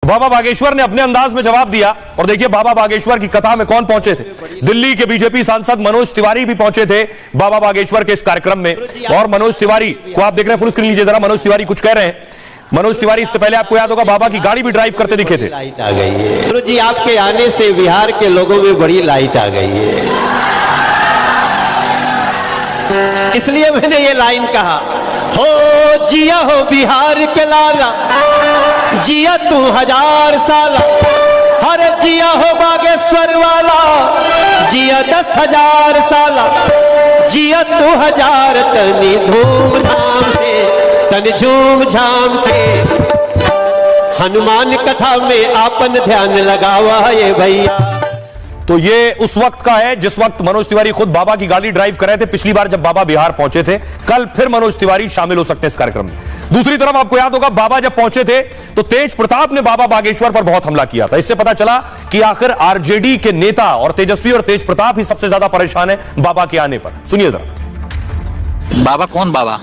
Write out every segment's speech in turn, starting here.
बाबा बागेश्वर ने अपने अंदाज में जवाब दिया। और देखिए बाबा बागेश्वर की कथा में कौन पहुंचे थे। दिल्ली के बीजेपी सांसद मनोज तिवारी भी पहुंचे थे बाबा बागेश्वर के इस कार्यक्रम में। और मनोज तिवारी को आप देख रहे हैं, फुल स्क्रीन लीजिए जरा। मनोज तिवारी कुछ कह रहे हैं। मनोज तिवारी इससे पहले आपको याद होगा बाबा की गाड़ी भी ड्राइव करते दिखे थे। लाइट आ गई है गुरु जी, आपके आने से बिहार के लोगों में बड़ी लाइट आ गई है, इसलिए मैंने ये लाइन कहा, हो जिया हो बिहार के लाला, जिया तू 1000 साला, हर जिया हो बागेश्वर वाला, जिया 10,000 साला, जिया तू 1000 तनी धूमधाम से, तन झूम झाम के हनुमान कथा में आपन ध्यान लगावा ये भैया। तो ये उस वक्त का है जिस वक्त मनोज तिवारी खुद बाबा की गाड़ी ड्राइव कर रहे थे पिछली बार जब बाबा बिहार पहुंचे थे। कल फिर मनोज तिवारी शामिल हो सकते हैं इस कार्यक्रम में। दूसरी तरफ आपको याद होगा बाबा जब पहुंचे थे तो तेज प्रताप ने बाबा बागेश्वर पर बहुत हमला किया था। इससे पता चला कि आखिर आरजेडी के नेता और तेजस्वी और तेज प्रताप ही सबसे ज्यादा परेशान है बाबा के आने पर। सुनिए जरा। बाबा कौन बाबा,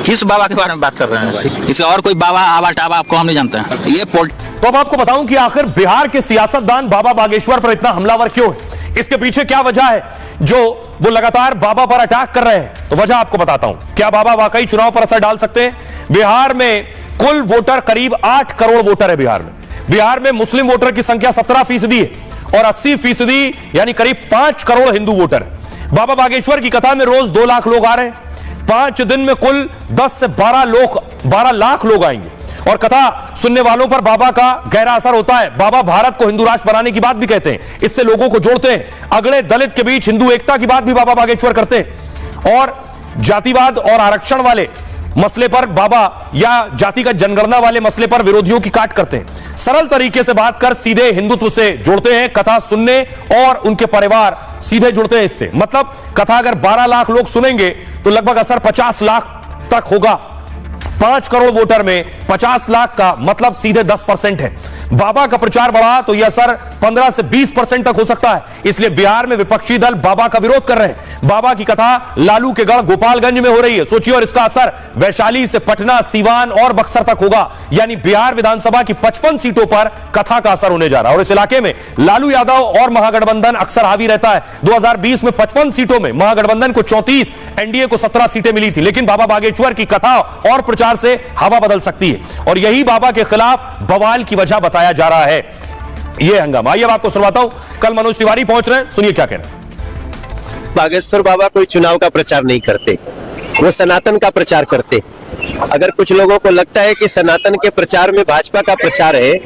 किस बाबा के बारे में बात कर रहे हैं? किसी और कोई बाबा आवा टाबा आपको हम नहीं जानते हैं। ये तो अब आपको बताऊं कि आखिर बिहार के सियासतदान बाबा बागेश्वर पर इतना हमलावर क्यों है, इसके पीछे क्या वजह है जो वो लगातार बाबा पर अटैक कर रहे हैं। तो वजह आपको बताता हूं। क्या बाबा वाकई चुनाव पर असर डाल सकते हैं? बिहार में कुल वोटर करीब 8 करोड़ वोटर है। बिहार में मुस्लिम वोटर की संख्या 17% है और 80% यानी करीब 5 करोड़ हिंदू वोटर है। बाबा बागेश्वर की कथा में रोज 2 लाख लोग आ रहे हैं। 5 दिन में कुल 10 से 12 लाख लोग आएंगे और कथा सुनने वालों पर बाबा का गहरा असर होता है। बाबा भारत को हिंदू राष्ट्र बनाने की बात भी कहते हैं, इससे लोगों को जोड़ते हैं। अगड़े दलित के बीच हिंदू एकता की बात भी बाबा बागेश्वर करते हैं और जातिवाद और आरक्षण वाले मसले पर बाबा या जातिगत जनगणना वाले मसले पर विरोधियों की काट करते हैं। सरल तरीके से बात कर सीधे हिंदुत्व से जोड़ते हैं। कथा सुनने और उनके परिवार सीधे जुड़ते हैं इससे। मतलब कथा अगर 12 लाख लोग सुनेंगे तो लगभग असर 50 लाख तक होगा। 5 करोड़ वोटर में 50 लाख का मतलब सीधे 10% है। बाबा का प्रचार बढ़ा तो यह असर 15 से 20% तक हो सकता है। इसलिए बिहार में विपक्षी दल बाबा का विरोध कर रहे हैं। बाबा की कथा लालू के गढ़ गोपालगंज में हो रही है, सोचिए, और इसका असर वैशाली से पटना, सीवान और बक्सर तक होगा। यानी बिहार विधानसभा की 55 सीटों पर कथा का असर होने जा रहा है। और इस इलाके में लालू यादव और महागठबंधन अक्सर हावी रहता है। 2020 में 55 सीटों में महागठबंधन को 34, एनडीए को 17 सीटें मिली थी। लेकिन बाबा बागेश्वर की कथा और प्रचार से हवा बदल सकती है और यही बाबा के खिलाफ बवाल की वजह बताया जा रहा है यह हंगामा। आइए अब आपको सुनवाता हूं, कल मनोज तिवारी पहुंच रहे हैं, सुनिए क्या कह रहे हैं। बागेश्वर बाबा कोई चुनाव का प्रचार नहीं करते, वो सनातन का प्रचार करते। अगर कुछ लोगों को लगता है कि सनातन के प्रचार में भाजपा का प्रचार है